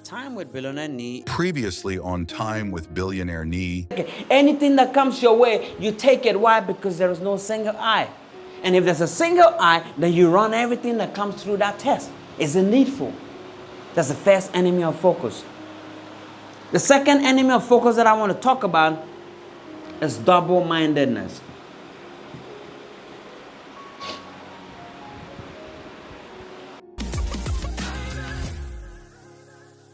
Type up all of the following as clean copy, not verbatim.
Time with Billionaire Nee. Previously on Time with Billionaire Nee. Anything that comes your way, you take it. Why? Because there is no single eye. And if there's a single eye, then you run everything that comes through that test. Is it needful? That's the first enemy of focus. The second enemy of focus that I want to talk about is double-mindedness.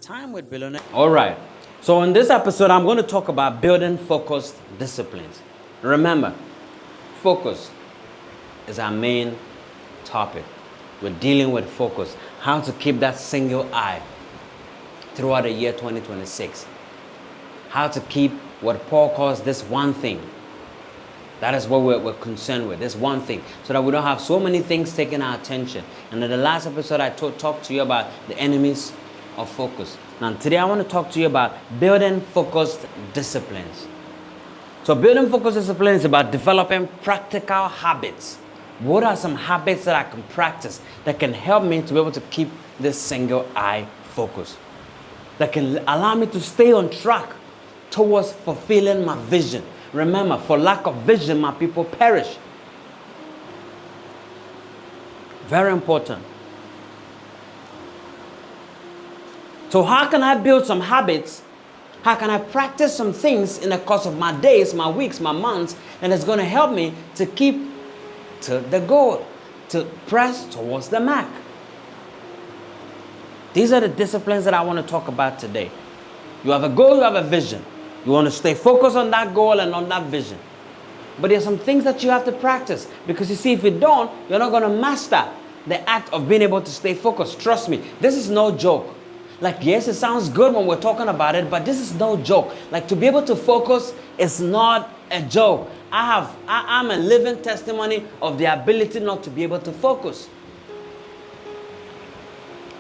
Time with Billionaire. All right. So in this episode, I'm going to talk about building focused disciplines. Remember, focus is our main topic. We're dealing with focus. How to keep that single eye throughout the year 2026. How to keep what Paul calls this one thing. That is what we're concerned with, this one thing. So that we don't have so many things taking our attention. And in the last episode, I talked to you about the enemies of focus. Now today I want to talk to you about building focused disciplines. So building focused disciplines is about developing practical habits. What are some habits that I can practice that can help me to be able to keep this single eye focus? That can allow me to stay on track towards fulfilling my vision. Remember, for lack of vision, my people perish. Very important. So how can I build some habits? How can I practice some things in the course of my days, my weeks, my months, and it's going to help me to keep to the goal, to press towards the mark? These are the disciplines that I want to talk about today. You have a goal, you have a vision. You want to stay focused on that goal and on that vision. But there's some things that you have to practice, because you see, if you don't, you're not going to master the act of being able to stay focused. Trust me, this is no joke. Like, yes, it sounds good when we're talking about it, but this is no joke. Like, to be able to focus is not a joke. I'm a living testimony of the ability not to be able to focus.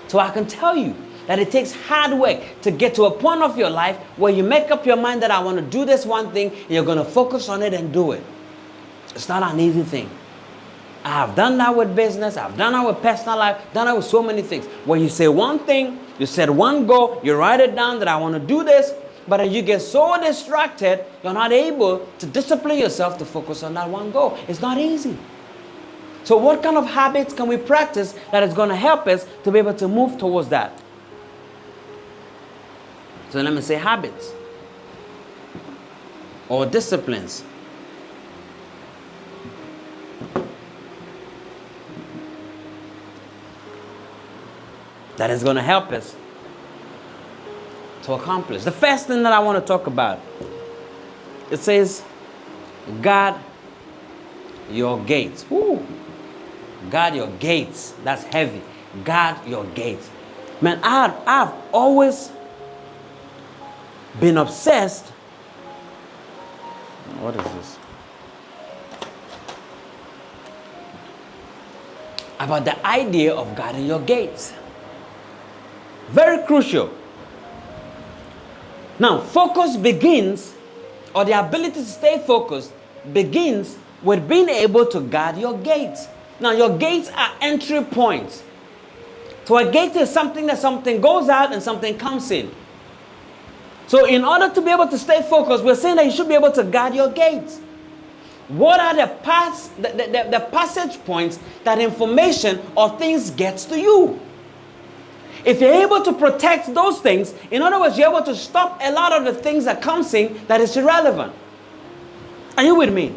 So I can tell you that it takes hard work to get to a point of your life where you make up your mind that I want to do this one thing, and you're going to focus on it and do it. It's not an easy thing. I have done that with business. I've done that with personal life. Done that with so many things. When you say one thing, you set one goal, you write it down that I want to do this, but then you get so distracted, you're not able to discipline yourself to focus on that one goal. It's not easy. So what kind of habits can we practice that is going to help us to be able to move towards that? So let me say habits or disciplines. That is going to help us to accomplish. The first thing that I want to talk about, it says, guard your gates. Woo. Guard your gates. That's heavy. Guard your gates. Man, I've always been obsessed. What is this? About the idea of guarding your gates. Very crucial. Now, focus begins, or the ability to stay focused begins with being able to guard your gates. Now, your gates are entry points. So a gate is something that something goes out and something comes in. So in order to be able to stay focused, we're saying that you should be able to guard your gates. What are the passage points that information or things gets to you? If you're able to protect those things, in other words, you're able to stop a lot of the things that comes in that is irrelevant. Are you with me?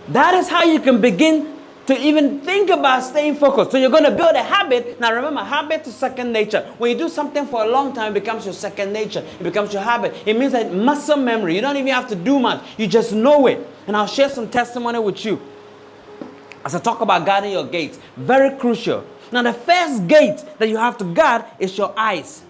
That is how you can begin to even think about staying focused. So you're going to build a habit. Now remember, habit is second nature. When you do something for a long time, it becomes your second nature. It becomes your habit. It means that muscle memory. You don't even have to do much. You just know it. And I'll share some testimony with you as I talk about guarding your gates. Very crucial. Now the first gate that you have to guard is your eyes.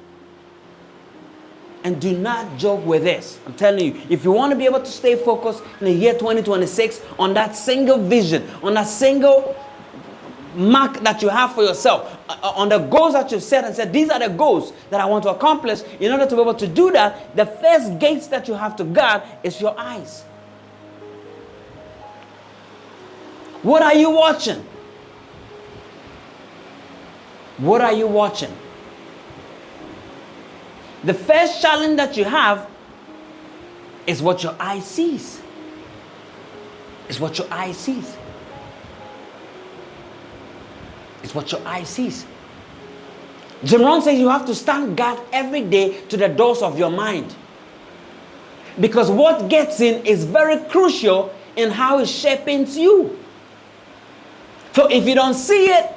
And do not joke with this. I'm telling you, if you want to be able to stay focused in the year 2026 on that single vision, on that single mark that you have for yourself, on the goals that you've set and said, these are the goals that I want to accomplish. In order to be able to do that, the first gates that you have to guard is your eyes. What are you watching? What are you watching? The first challenge that you have is what your eye sees. It's what your eye sees. It's what your eye sees. Jim Rohn says you have to stand guard every day to the doors of your mind. Because what gets in is very crucial in how it shapes you. So if you don't see it,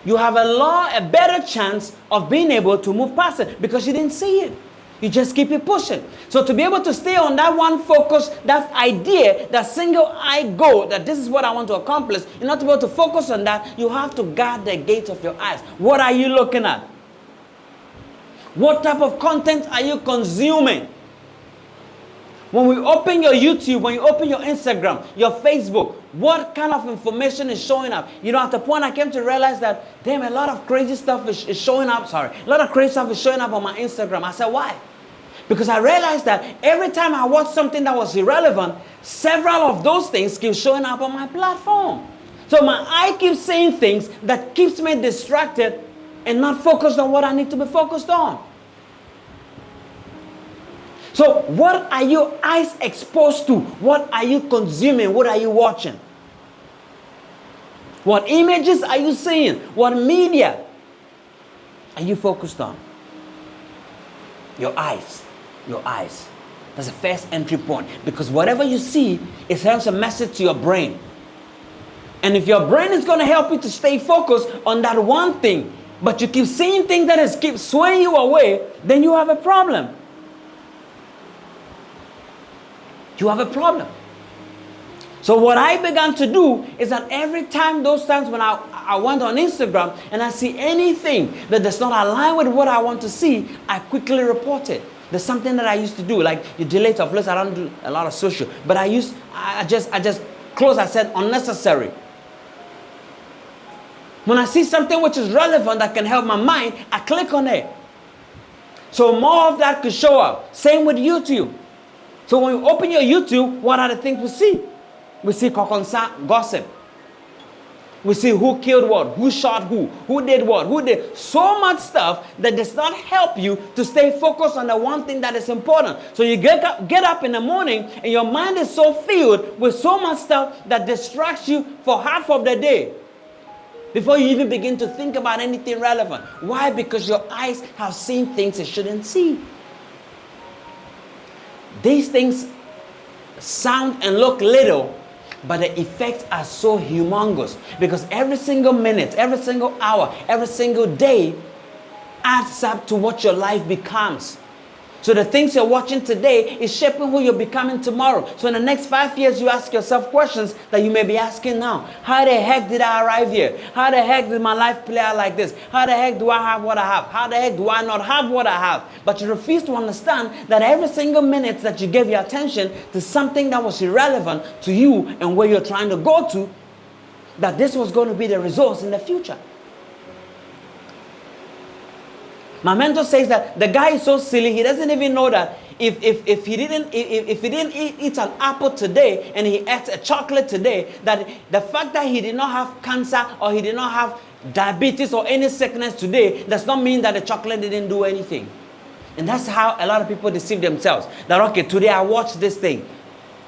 you have a better chance of being able to move past it because you didn't see it. You just keep it pushing. So to be able to stay on that one focus, that idea, that single eye goal, that this is what I want to accomplish, in order to be able to focus on that, you have to guard the gates of your eyes. What are you looking at? What type of content are you consuming? When we open your YouTube, when you open your Instagram, your Facebook, what kind of information is showing up? You know, at the point I came to realize that, damn, a lot of crazy stuff is showing up. A lot of crazy stuff is showing up on my Instagram. I said, why? Because I realized that every time I watched something that was irrelevant, several of those things keep showing up on my platform. So my eye keeps seeing things that keeps me distracted and not focused on what I need to be focused on. So what are your eyes exposed to? What are you consuming? What are you watching? What images are you seeing? What media are you focused on? Your eyes. Your eyes. That's the first entry point. Because whatever you see, it sends a message to your brain. And if your brain is going to help you to stay focused on that one thing, but you keep seeing things that keep swaying you away, then you have a problem. You have a problem. So what I began to do is that every time, those times when I went on Instagram and I see anything that does not align with what I want to see, I quickly report it. There's something that I used to do, like you delete of list. I don't do a lot of social, but I just close. I said unnecessary. When I see something which is relevant that can help my mind, I click on it. So more of that could show up. Same with YouTube. So when you open your YouTube, what are the things we see? We see gossip. We see who killed what, who shot who did what, who did so much stuff that does not help you to stay focused on the one thing that is important. So you get up in the morning and your mind is so filled with so much stuff that distracts you for half of the day before you even begin to think about anything relevant. Why? Because your eyes have seen things it shouldn't see. These things sound and look little, but the effects are so humongous because every single minute, every single hour, every single day adds up to what your life becomes. So the things you're watching today is shaping who you're becoming tomorrow. So in the next 5 years, you ask yourself questions that you may be asking now. How the heck did I arrive here? How the heck did my life play out like this? How the heck do I have what I have? How the heck do I not have what I have? But you refuse to understand that every single minute that you gave your attention to something that was irrelevant to you and where you're trying to go to, that this was going to be the results in the future. My mentor says that the guy is so silly, he doesn't even know that if he didn't eat an apple today and he ate a chocolate today, that the fact that he did not have cancer or he did not have diabetes or any sickness today does not mean that the chocolate didn't do anything. And that's how a lot of people deceive themselves. That, okay, today I watched this thing.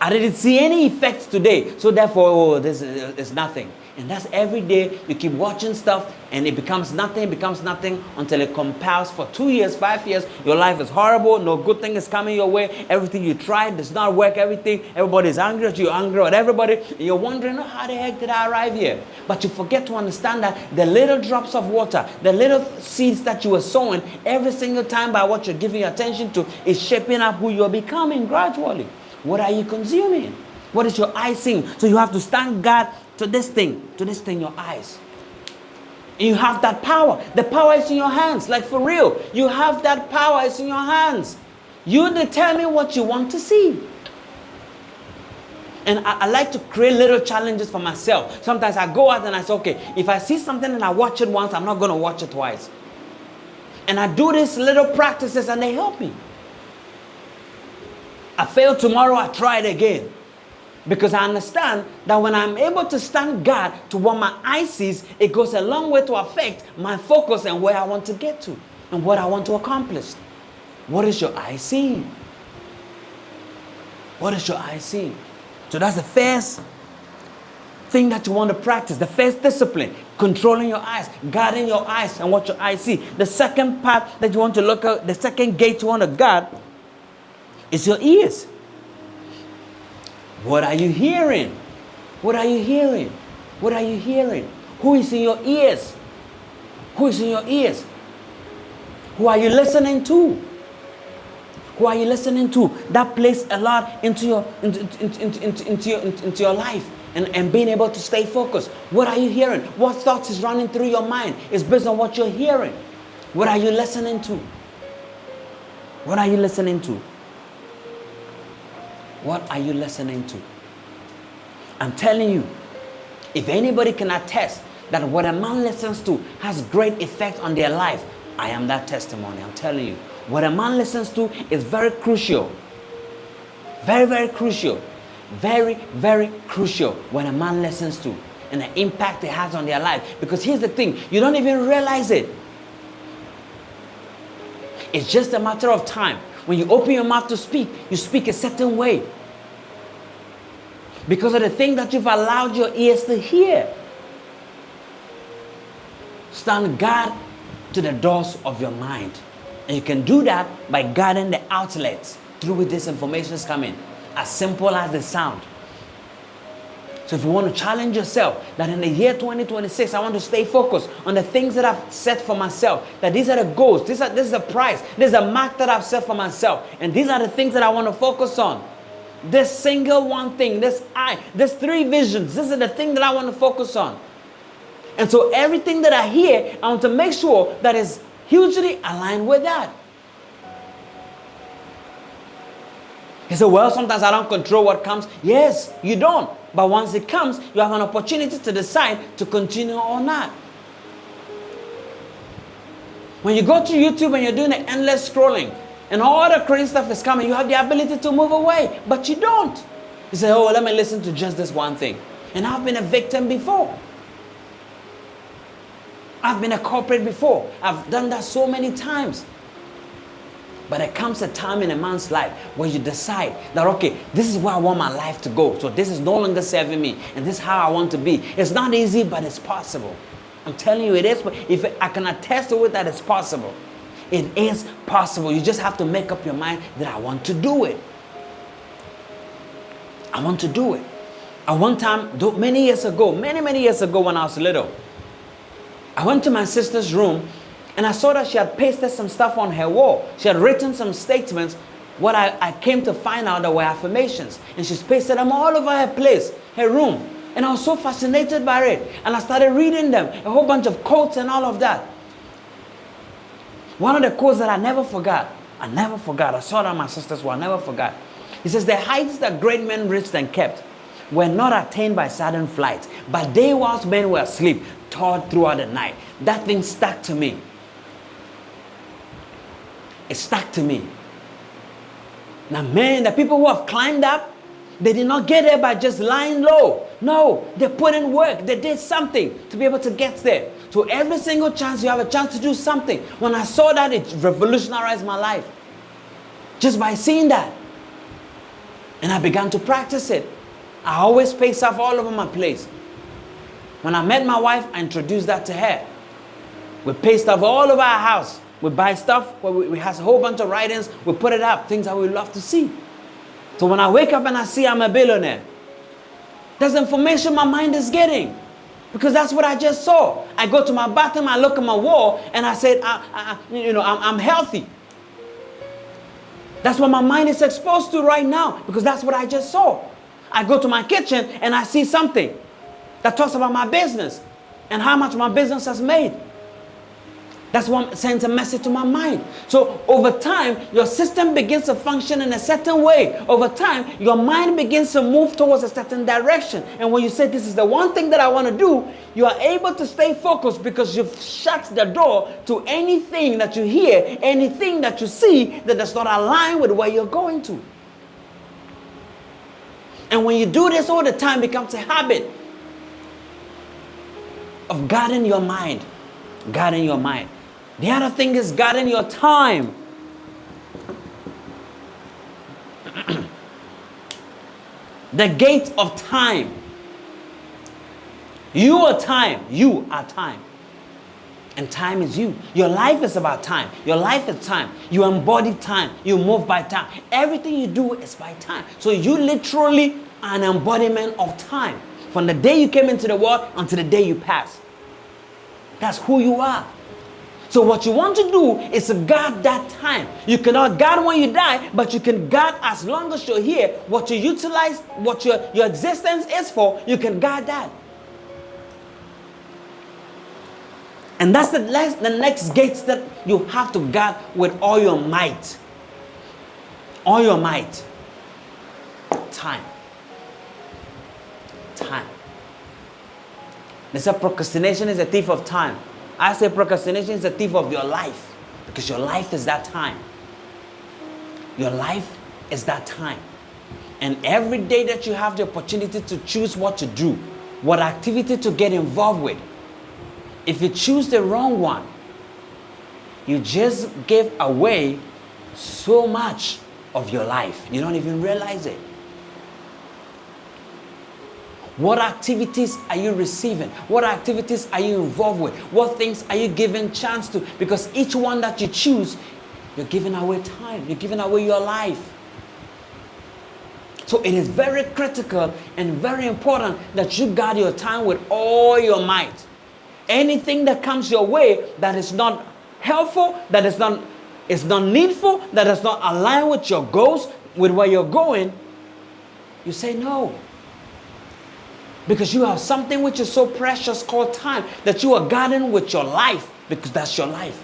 I didn't see any effects today, so therefore, this is nothing. And that's every day you keep watching stuff and it becomes nothing until it compounds for 2 years, 5 years. Your life is horrible. No good thing is coming your way. Everything you tried does not work. Everybody's angry at you. You're angry at everybody. And you're wondering, oh, how the heck did I arrive here? But you forget to understand that the little drops of water, the little seeds that you were sowing every single time by what you're giving your attention to is shaping up who you're becoming gradually. What are you consuming? What is your eye seeing? So you have to stand guard to this thing, your eyes. And you have that power. The power is in your hands, like for real. You have that power, it's in your hands. You determine what you want to see. And I like to create little challenges for myself. Sometimes I go out and I say, okay, if I see something and I watch it once, I'm not going to watch it twice. And I do these little practices and they help me. I fail tomorrow, I try it again. Because I understand that when I'm able to stand guard to what my eye sees, it goes a long way to affect my focus and where I want to get to and what I want to accomplish. What is your eye seeing? What is your eye seeing? So that's the first thing that you want to practice. The first discipline, controlling your eyes, guarding your eyes and what your eyes see. The second part that you want to look at, the second gate you want to guard is your ears. What are you hearing? What are you hearing? What are you hearing? Who is in your ears? Who is in your ears? Who are you listening to? Who are you listening to? That plays a lot into your life and being able to stay focused. What are you hearing? What thoughts is running through your mind? It's based on what you're hearing. What are you listening to? What are you listening to? What are you listening to? I'm telling you, if anybody can attest that what a man listens to has great effect on their life, I am that testimony. I'm telling you. What a man listens to is very crucial. Very, very crucial. Very, very crucial when a man listens to and the impact it has on their life. Because here's the thing, you don't even realize it. It's just a matter of time. When you open your mouth to speak, you speak a certain way. Because of the thing that you've allowed your ears to hear. Stand guard to the doors of your mind. And you can do that by guarding the outlets through which this information is coming. As simple as the sound. So if you want to challenge yourself that in the year 2026, I want to stay focused on the things that I've set for myself. That these are the goals. This is the price. This is the mark that I've set for myself. And these are the things that I want to focus on. This single one thing, this three visions. This is the thing that I want to focus on. And so everything that I hear, I want to make sure that is hugely aligned with that. He said, well, sometimes I don't control what comes. Yes, you don't. But once it comes, you have an opportunity to decide to continue or not. When you go to YouTube and you're doing the endless scrolling and all the crazy stuff is coming, you have the ability to move away. But you don't. You say, oh, let me listen to just this one thing. And I've been a victim before. I've been a culprit before. I've done that so many times. But there comes a time in a man's life where you decide that, okay, this is where I want my life to go. So this is no longer serving me. And this is how I want to be. It's not easy, but it's possible. I'm telling you it is. But if I can attest to it that it's possible. It is possible. You just have to make up your mind that I want to do it. I want to do it. At one time, many years ago when I was little, I went to my sister's room and I saw that she had pasted some stuff on her wall. She had written some statements. What I came to find out that were affirmations. And she's pasted them all over her place, her room. And I was so fascinated by it. And I started reading them. A whole bunch of quotes and all of that. One of the quotes that I never forgot. I saw that on my sister's wall. I never forgot. He says, the heights that great men reached and kept were not attained by sudden flight, but they whilst men were asleep, toiled throughout the night. That thing stuck to me. It stuck to me. Now, man, the people who have climbed up, they did not get there by just lying low. No, they put in work. They did something to be able to get there. So every single chance you have a chance to do something. When I saw that, it revolutionized my life. Just by seeing that. And I began to practice it. I always pay stuff all over my place. When I met my wife, I introduced that to her. We pay stuff all over our house. We buy stuff, we have a whole bunch of writings, we put it up, things that we love to see. So when I wake up and I see I'm a billionaire, that's the information my mind is getting. Because that's what I just saw. I go to my bathroom, I look at my wall, and I said, I'm healthy. That's what my mind is exposed to right now, because that's what I just saw. I go to my kitchen and I see something that talks about my business and how much my business has made. That's what sends a message to my mind. So over time, your system begins to function in a certain way. Over time, your mind begins to move towards a certain direction. And when you say, this is the one thing that I want to do, you are able to stay focused because you've shut the door to anything that you hear, anything that you see that does not align with where you're going to. And when you do this all the time, it becomes a habit of guarding your mind. Guarding your mind. The other thing is guarding your time. The gate of time. You are time. You are time. And time is you. Your life is about time. Your life is time. You embody time. You move by time. Everything you do is by time. So you literally are an embodiment of time. From the day you came into the world until the day you pass. That's who you are. So what you want to do is to guard that time. You cannot guard when you die, but you can guard as long as you're here. What you utilize, what your existence is for, you can guard that. And that's the next gate that you have to guard with all your might. All your might. Time. Time. They say procrastination is a thief of time. I say procrastination is a thief of your life. Because your life is that time. Your life is that time. And every day that you have the opportunity to choose what to do, what activity to get involved with, if you choose the wrong one, you just give away so much of your life. You don't even realize it. What activities are you receiving? What activities are you involved with? What things are you giving chance to? Because each one that you choose, you're giving away time. You're giving away your life. So it is very critical and very important that you guard your time with all your might. Anything that comes your way that is not helpful, that is not needful, that does not align with your goals, with where you're going, you say no. Because you have something which is so precious called time that you are guarding with your life, because that's your life.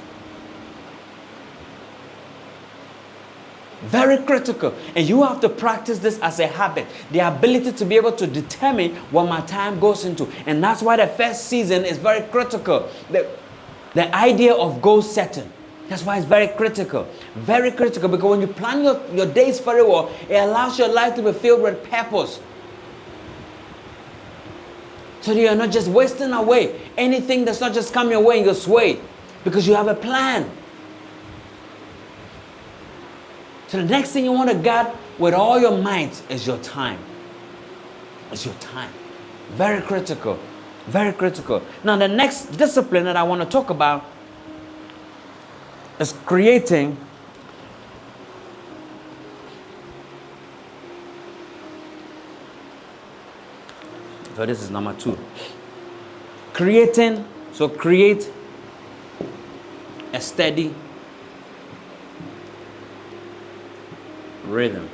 Very critical. And you have to practice this as a habit. The ability to be able to determine what my time goes into. And that's why the first season is very critical. The idea of goal setting. That's why it's very critical. Very critical, because when you plan your days very well, it allows your life to be filled with purpose. So that you're not just wasting away anything that's not just coming your way and you're swayed. Because you have a plan. So the next thing you want to guard with all your might is your time. It's your time. Very critical. Very critical. Now the next discipline that I want to talk about is creating so this is number 2. Create a steady rhythm.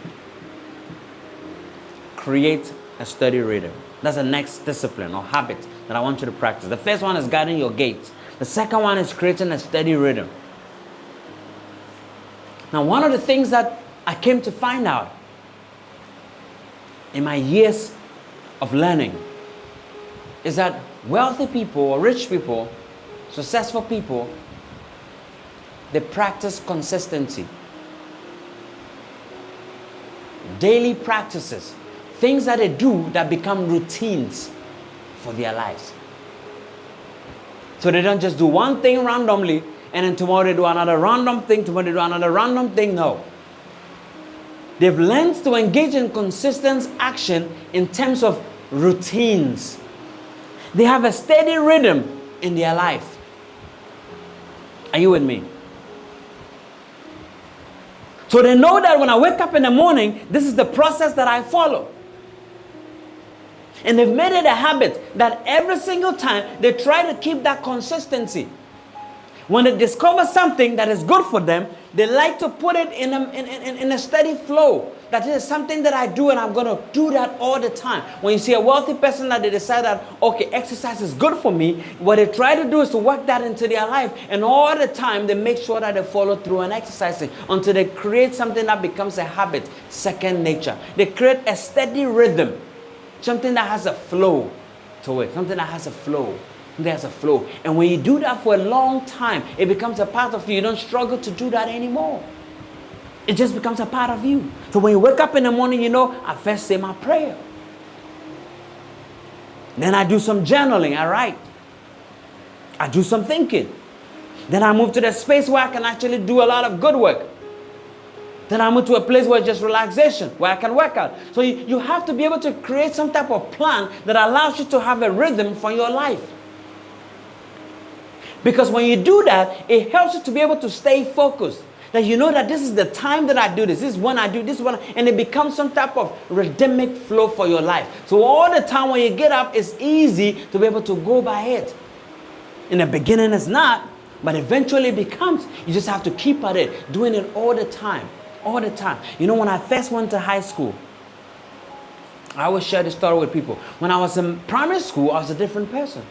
Create a steady rhythm. That's the next discipline or habit that I want you to practice. The first one is guarding your gates. The second one is creating a steady rhythm. Now, one of the things that I came to find out in my years of learning is that wealthy people or rich people, successful people, they practice consistency. Daily practices, things that they do that become routines for their lives. So they don't just do one thing randomly and then tomorrow they do another random thing, tomorrow they do another random thing. No. They've learned to engage in consistent action in terms of routines. They have a steady rhythm in their life. Are you with me? So they know that when I wake up in the morning, this is the process that I follow. And they've made it a habit that every single time they try to keep that consistency. When they discover something that is good for them, they like to put it in a steady flow. That is something that I do and I'm going to do that all the time. When you see a wealthy person that they decide that, okay, exercise is good for me, what they try to do is to work that into their life. And all the time they make sure that they follow through on exercising until they create something that becomes a habit, second nature. They create a steady rhythm, something that has a flow to it, something that has a flow. There's a flow. And when you do that for a long time, it becomes a part of you. You don't struggle to do that anymore. It just becomes a part of you. So when you wake up in the morning, you know, I first say my prayer. Then I do some journaling, I write. I do some thinking. Then I move to the space where I can actually do a lot of good work. Then I moved to a place where it's just relaxation, where I can work out. So you have to be able to create some type of plan that allows you to have a rhythm for your life. Because when you do that, it helps you to be able to stay focused. That you know that this is the time that I do this. This is when I do this one. And it becomes some type of rhythmic flow for your life. So all the time when you get up, it's easy to be able to go by it. In the beginning, it's not. But eventually it becomes. You just have to keep at it. Doing it all the time. All the time. You know, when I first went to high school, I always share this story with people. When I was in primary school, I was a different person.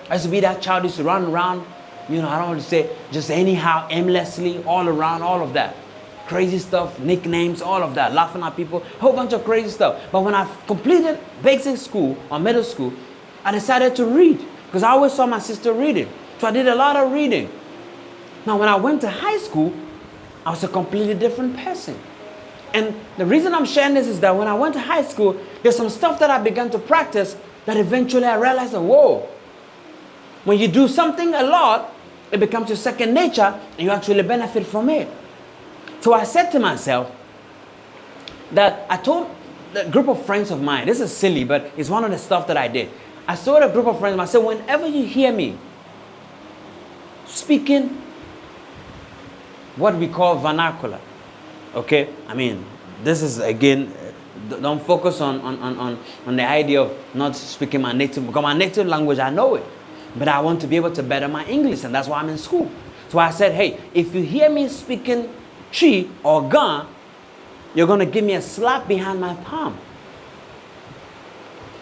I used to be that child who used to run around, you know, I don't want to say just anyhow, aimlessly, all around, all of that. Crazy stuff, nicknames, all of that, laughing at people, a whole bunch of crazy stuff. But when I completed basic school or middle school, I decided to read because I always saw my sister reading. So I did a lot of reading. Now, when I went to high school, I was a completely different person. And the reason I'm sharing this is that when I went to high school, there's some stuff that I began to practice that eventually I realized that, whoa, when you do something a lot, it becomes your second nature and you actually benefit from it. So I said to myself that I told a group of friends of mine, this is silly, but it's one of the stuff that I did. I told a group of friends, I said, whenever you hear me speaking what we call vernacular, okay? I mean, this is, again, don't focus on the idea of not speaking my native, because my native language, I know it. But I want to be able to better my English, and that's why I'm in school. So I said, hey, if you hear me speaking chi or ga, you're going to give me a slap behind my palm.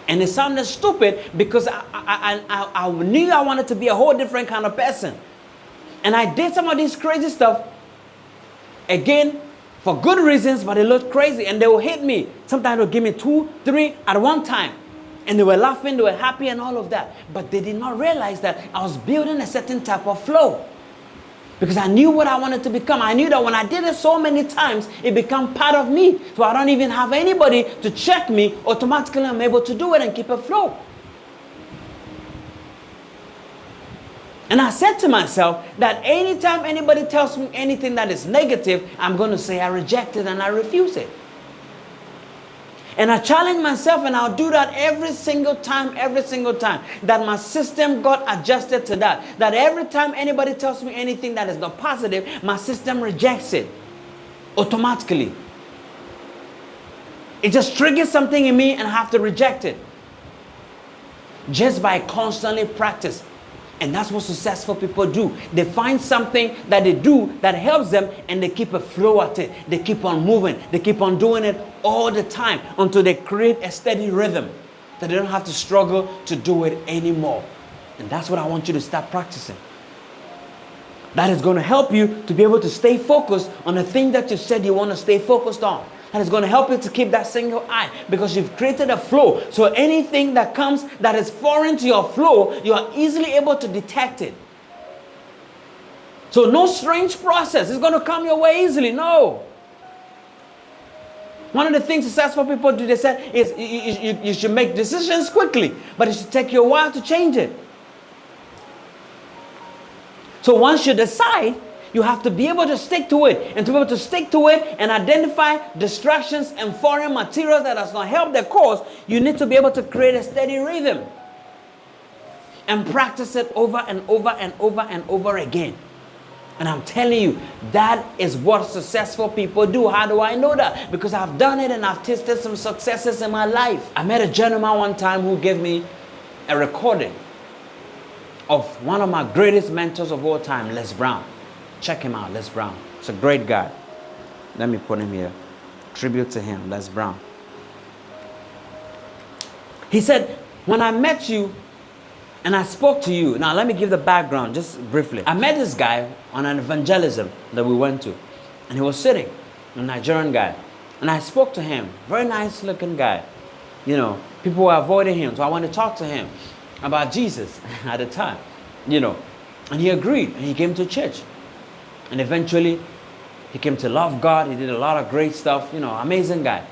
And it sounded stupid because I knew I wanted to be a whole different kind of person. And I did some of this crazy stuff, again, for good reasons, but it looked crazy. And they will hit me. Sometimes they'll give me 2, 3 at one time. And they were laughing, they were happy and all of that. But they did not realize that I was building a certain type of flow. Because I knew what I wanted to become. I knew that when I did it so many times, it became part of me. So I don't even have anybody to check me. Automatically, I'm able to do it and keep it flow. And I said to myself that anytime anybody tells me anything that is negative, I'm going to say I reject it and I refuse it. And I challenge myself, and I'll do that every single time, that my system got adjusted to that. That every time anybody tells me anything that is not positive, my system rejects it automatically. It just triggers something in me and I have to reject it. Just by constantly practice. And that's what successful people do. They find something that they do that helps them and they keep a flow at it. They keep on moving. They keep on doing it all the time until they create a steady rhythm that they don't have to struggle to do it anymore. And that's what I want you to start practicing. That is going to help you to be able to stay focused on the thing that you said you want to stay focused on. And it's going to help you to keep that single eye because you've created a flow. So anything that comes that is foreign to your flow, you are easily able to detect it. So no strange process. It's going to come your way easily. No. One of the things successful people do, they said, is you should make decisions quickly, but it should take you a while to change it. So once you decide, you have to be able to stick to it. And to be able to stick to it and identify distractions and foreign materials that does not help the cause, you need to be able to create a steady rhythm. And practice it over and over and over and over again. And I'm telling you, that is what successful people do. How do I know that? Because I've done it and I've tasted some successes in my life. I met a gentleman one time who gave me a recording of one of my greatest mentors of all time, Les Brown. Check him out, Les Brown. It's a great guy. Let me put him here. Tribute to him, Les Brown. He said, when I met you and I spoke to you, now let me give the background just briefly. I met this guy on an evangelism that we went to. And he was sitting, a Nigerian guy. And I spoke to him, very nice looking guy. You know, people were avoiding him, so I wanted to talk to him about Jesus at the time, you know. And he agreed, and he came to church. And eventually, he came to love God. He did a lot of great stuff. You know, amazing guy.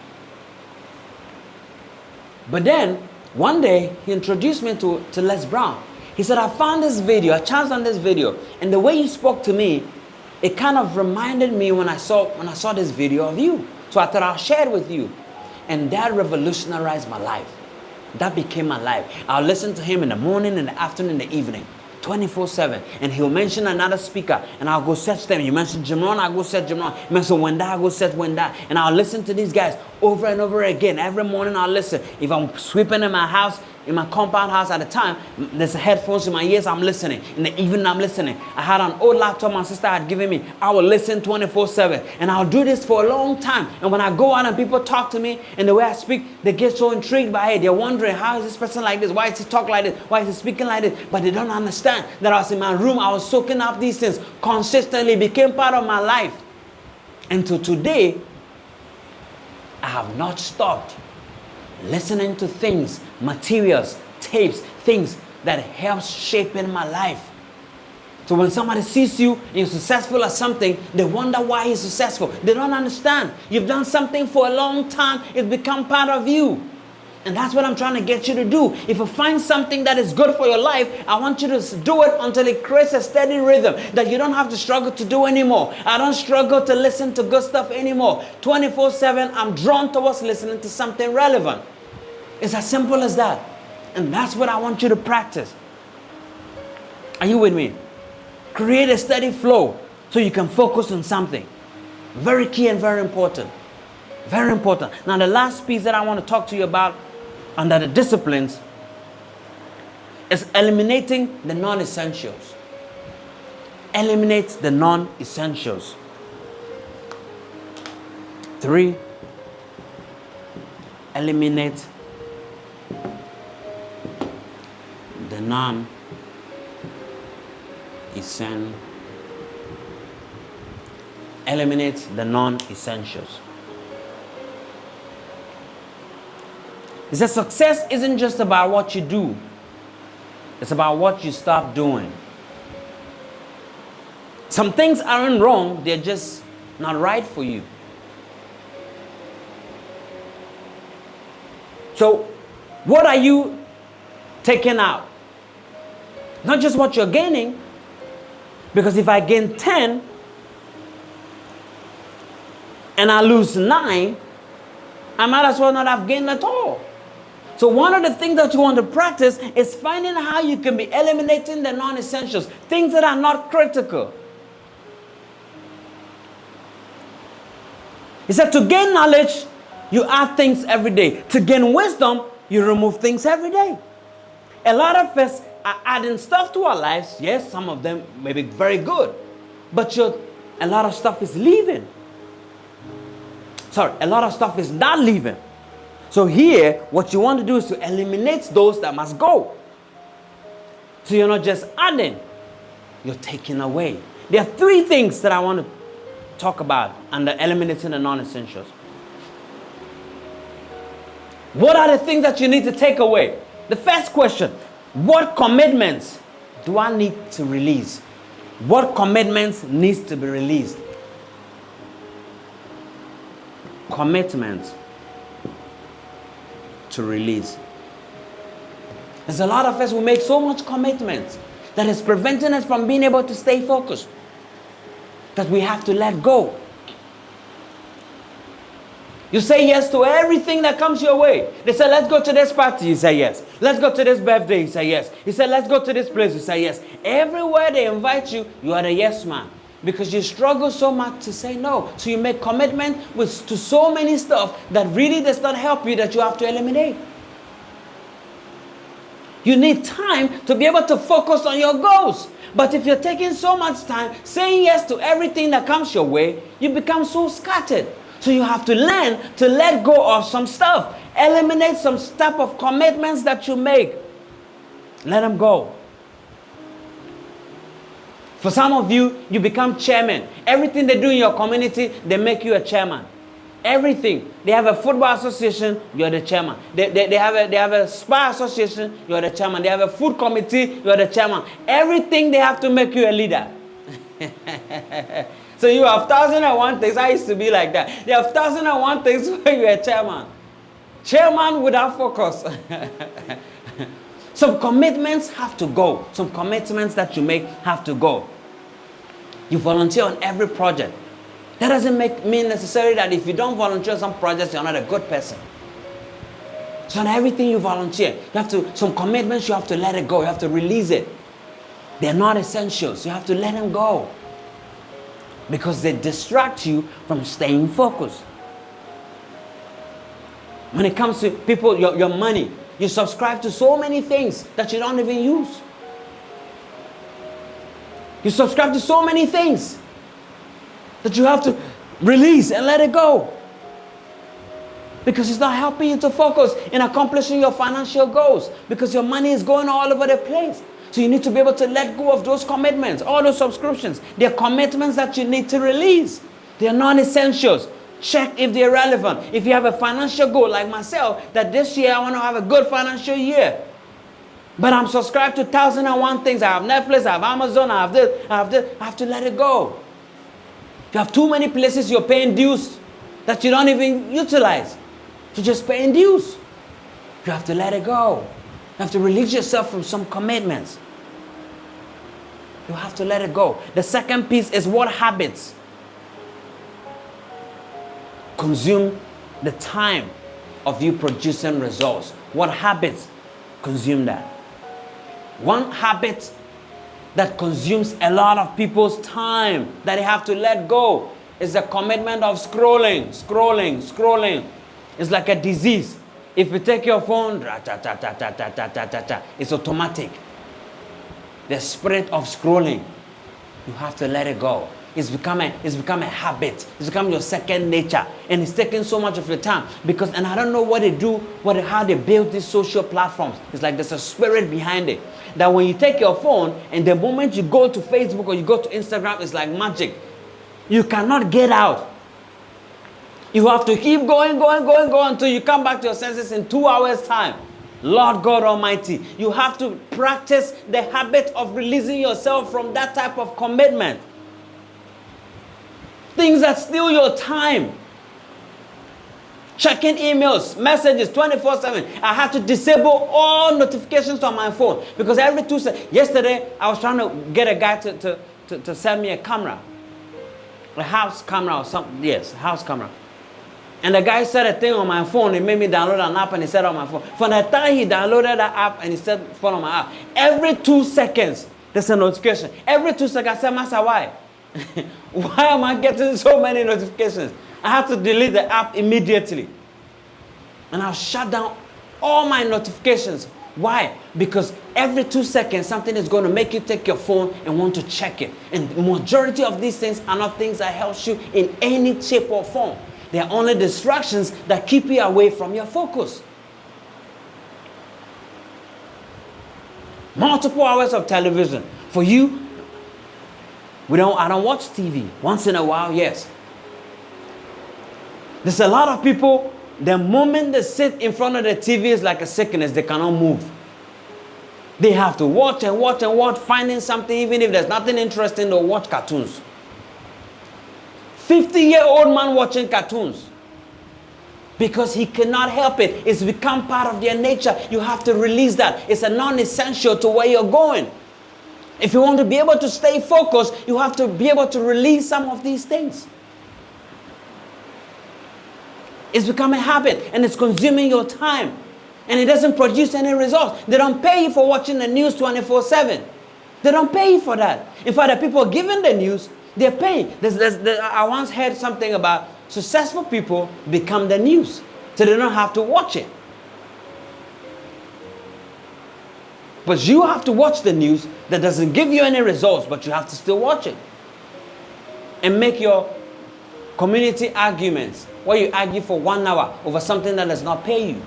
But then, one day, he introduced me to Les Brown. He said, I found this video. I chanced on this video. And the way you spoke to me, it kind of reminded me when I saw this video of you. So I thought I'll share it with you. And that revolutionized my life. That became my life. I'll listen to him in the morning, in the afternoon, in the evening. 24/7. And he'll mention another speaker and I'll go search them. You mention Jimron, I'll go search Jimron. You mention Wenda, I'll go search Wenda. And I'll listen to these guys over and over again. Every morning I'll listen. If I'm sweeping in my house, in my compound house at the time, there's headphones in my ears, I'm listening. In the evening, I'm listening. I had an old laptop my sister had given me. I will listen 24/7. And I'll do this for a long time. And when I go out and people talk to me and the way I speak, they get so intrigued by it. They're wondering, how is this person like this? Why is he talk like this? Why is he speaking like this? But they don't understand that I was in my room, I was soaking up these things consistently, became part of my life. Until today, I have not stopped listening to things, materials, tapes, things that helps shaping my life. So when somebody sees you and you're successful at something, they wonder why you're successful. They don't understand. You've done something for a long time, it's become part of you. And that's what I'm trying to get you to do. If you find something that is good for your life, I want you to do it until it creates a steady rhythm that you don't have to struggle to do anymore. I don't struggle to listen to good stuff anymore. 24/7, I'm drawn towards listening to something relevant. It's as simple as that. And that's what I want you to practice. Are you with me? Create a steady flow so you can focus on something. Very key and very important. Very important. Now the last piece that I want to talk to you about under the disciplines is eliminating the non-essentials. Eliminate the non-essentials. 3, eliminate the non-essentials. He says success isn't just about what you do. It's about what you stop doing. Some things aren't wrong, they're just not right for you. So, what are you taking out? Not just what you're gaining, because if I gain 10 and I lose 9, I might as well not have gained at all. So one of the things that you want to practice is finding how you can be eliminating the non-essentials, things that are not critical. He said to gain knowledge, you add things every day. To gain wisdom, you remove things every day. A lot of us are adding stuff to our lives. Yes, some of them may be very good. But a lot of stuff is leaving. A lot of stuff is not leaving. So here, what you want to do is to eliminate those that must go. So you're not just adding, you're taking away. There are 3 things that I want to talk about under eliminating the non-essentials. What are the things that you need to take away? The first question, what commitments do I need to release? What commitments needs to be released? Commitments to release. There's a lot of us who make so much commitments that is preventing us from being able to stay focused, that we have to let go. You say yes to everything that comes your way. They say, let's go to this party, you say yes. Let's go to this birthday, you say yes. He said, let's go to this place, you say yes. Everywhere they invite you, you are the yes man. Because you struggle so much to say no. So you make commitment to so many stuff that really does not help you, that you have to eliminate. You need time to be able to focus on your goals. But if you're taking so much time saying yes to everything that comes your way, you become so scattered. So you have to learn to let go of some stuff. Eliminate some type of commitments that you make. Let them go. For some of you, you become chairman. Everything they do in your community, they make you a chairman. Everything. They have a football association, you're the chairman. They have a spa association, you're the chairman. They have a food committee, you're the chairman. Everything they have to make you a leader. So you have 1,001 things. I used to be like that. They have 1,001 things where you're a chairman. Chairman without focus. Some commitments have to go. Some commitments that you make have to go. You volunteer on every project. That doesn't mean necessarily that if you don't volunteer on some projects, you're not a good person. So on everything you volunteer, some commitments, you have to let it go. You have to release it. They're not essentials. You have to let them go. Because they distract you from staying focused. When it comes to people, your money, you subscribe to so many things that you don't even use. You subscribe to so many things that you have to release and let it go. Because it's not helping you to focus in accomplishing your financial goals. Because your money is going all over the place. So you need to be able to let go of those commitments, all those subscriptions. They're commitments that you need to release. They're non-essentials. Check if they're relevant. If you have a financial goal like myself, that this year I want to have a good financial year. But I'm subscribed to 1,001 things. I have Netflix, I have Amazon, I have this, I have this. I have to let it go. You have too many places you're paying dues that you don't even utilize. You're just paying dues. You have to let it go. You have to release yourself from some commitments. You have to let it go. The second piece is what habits consume the time of you producing results. What habits consume that? One habit that consumes a lot of people's time that they have to let go is the commitment of scrolling. It's like a disease. If you take your phone, it's automatic. The spirit of scrolling, you have to let it go. It's become a habit. It's become your second nature. And it's taking so much of your time. And I don't know what they do, how they build these social platforms. It's like there's a spirit behind it. That when you take your phone and the moment you go to Facebook or you go to Instagram, it's like magic. You cannot get out. You have to keep going until you come back to your senses in 2 hours' time. Lord God Almighty, you have to practice the habit of releasing yourself from that type of commitment. Things that steal your time. Checking emails, messages 24/7. I had to disable all notifications on my phone because every 2 seconds. Yesterday, I was trying to get a guy to send me a camera. A house camera or something. Yes, house camera. And the guy said a thing on my phone. He made me download an app and he said on my phone. From the time he downloaded that app and he said follow my app, every 2 seconds, there's a notification. Every 2 seconds, I said, Master, why? Why am I getting so many notifications? I have to delete the app immediately. And I'll shut down all my notifications. Why? Because every 2 seconds, something is going to make you take your phone and want to check it. And the majority of these things are not things that help you in any shape or form. They are only distractions that keep you away from your focus. Multiple hours of television. For you, I don't watch TV. Once in a while, yes. There's a lot of people, the moment they sit in front of the TV is like a sickness. They cannot move. They have to watch and watch, finding something, even if there's nothing interesting, they'll watch cartoons. 50-year-old man watching cartoons. Because he cannot help it. It's become part of their nature. You have to release that. It's a non-essential to where you're going. If you want to be able to stay focused, you have to be able to release some of these things. It's become a habit and it's consuming your time. And it doesn't produce any results. They don't pay you for watching the news 24/7. They don't pay you for that. In fact, the people giving the news, they're paying. I once heard something about successful people become the news. So they don't have to watch it. But you have to watch the news that doesn't give you any results, but you have to still watch it. And make your community arguments, where you argue for 1 hour over something that does not pay you.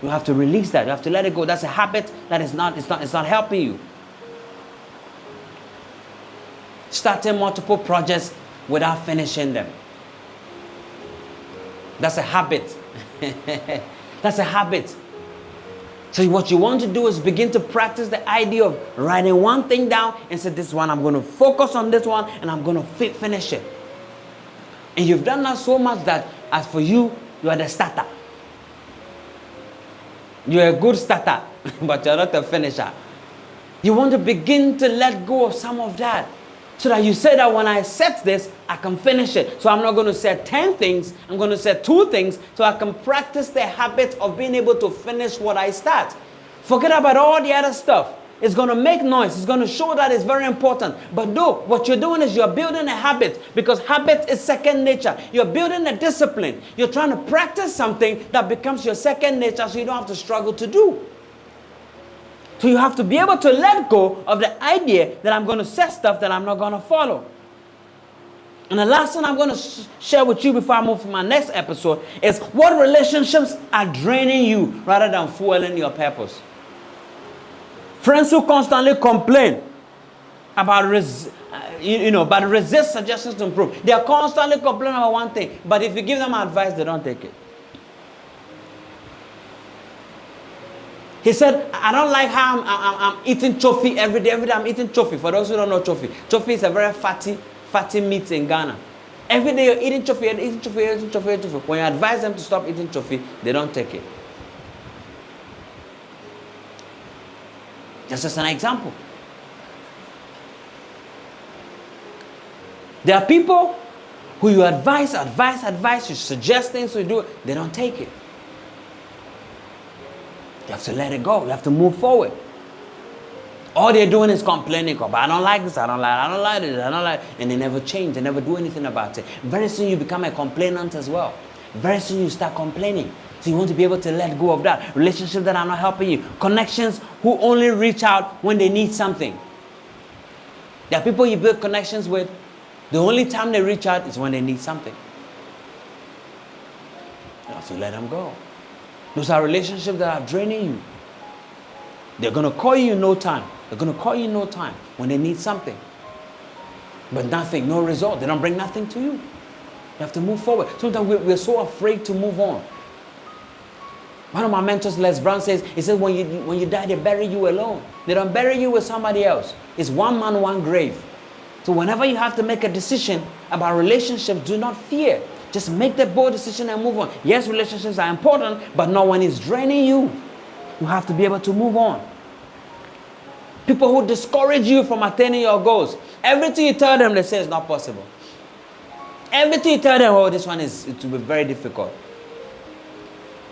You have to release that. You have to let it go. That's a habit that is not helping you. Starting multiple projects without finishing them. That's a habit. That's a habit. So what you want to do is begin to practice the idea of writing one thing down and say, this one, I'm going to focus on this one and I'm going to finish it. And you've done that so much that as for you, you are the starter. You're a good starter, but you're not a finisher. You want to begin to let go of some of that So that you say that when I set this, I can finish it. So I'm not going to set 10 things. I'm going to set 2 things so I can practice the habit of being able to finish what I start. Forget about all the other stuff. It's going to make noise. It's going to show that it's very important. But no, what you're doing is you're building a habit, because habit is second nature. You're building a discipline. You're trying to practice something that becomes your second nature, so you don't have to struggle to do. So you have to be able to let go of the idea that I'm going to set stuff that I'm not going to follow. And the last thing I'm going to share with you before I move to my next episode is what relationships are draining you rather than fueling your purpose. Friends who constantly complain about resist suggestions to improve. They are constantly complaining about one thing, but if you give them advice, they don't take it. He said, I don't like how I'm eating chofi every day. Every day I'm eating chofi. For those who don't know chofi, chofi is a very fatty meat in Ghana. Every day you're eating chofi, eating chofi, eating chofi, eating chofi. When you advise them to stop eating chofi, they don't take it. That's just an example. There are people who you advise, you suggest things to do, they don't take it. You have to let it go. You have to move forward. All they're doing is complaining. But I don't like this, I don't like this, I don't like it. And they never change. They never do anything about it. Very soon you become a complainant as well. Very soon you start complaining. So you want to be able to let go of that. Relationships that are not helping you. Connections who only reach out when they need something. There are people you build connections with. The only time they reach out is when they need something. You have to let them go. Those are relationships that are draining you. They're going to call you in no time. They're going to call you in no time when they need something. But nothing, no result. They don't bring nothing to you. You have to move forward. Sometimes we're so afraid to move on. One of my mentors, Les Brown, says, he says, when you die, they bury you alone. They don't bury you with somebody else. It's one man, one grave. So whenever you have to make a decision about relationships, do not fear. Just make the bold decision and move on. Yes, relationships are important, but not when it's draining you. You have to be able to move on. People who discourage you from attaining your goals. Everything you tell them, they say it's not possible. Everything you tell them, oh, this one it will be very difficult.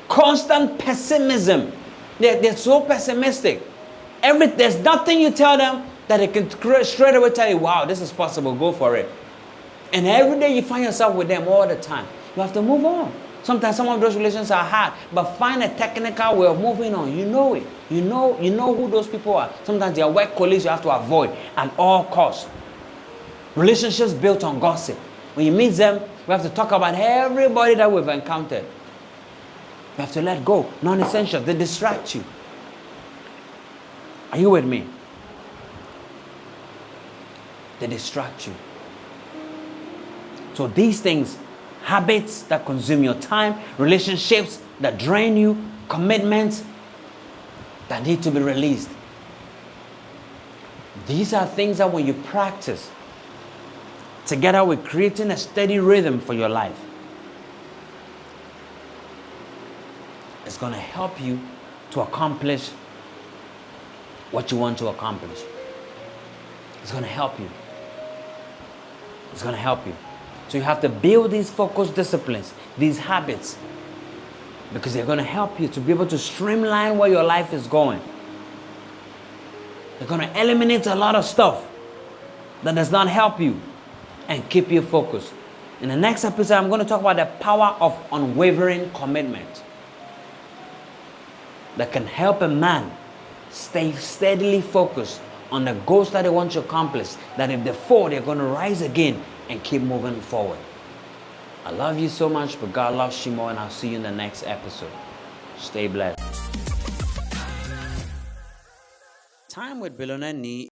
Constant pessimism. They're so pessimistic. There's nothing you tell them that they can straight away tell you, wow, this is possible, go for it. And every day you find yourself with them all the time. You have to move on. Sometimes some of those relations are hard, but find a technical way of moving on. You know it. You know who those people are. Sometimes they are work colleagues you have to avoid at all costs. Relationships built on gossip. When you meet them, we have to talk about everybody that we've encountered. You have to let go. Non-essential. They distract you. Are you with me? They distract you. So these things, habits that consume your time, relationships that drain you, commitments that need to be released. These are things that when you practice, together with creating a steady rhythm for your life, it's going to help you to accomplish what you want to accomplish. It's going to help you. It's going to help you. So you have to build these focused disciplines, these habits, because they're going to help you to be able to streamline where your life is going. They're going to eliminate a lot of stuff that does not help you and keep you focused. In the next episode, I'm going to talk about the power of unwavering commitment that can help a man stay steadily focused on the goals that they want to accomplish, that if they fall, they're going to rise again and keep moving forward. I love you so much, but God loves you more, and I'll see you in the next episode. Stay blessed. Time with Billionaire Nee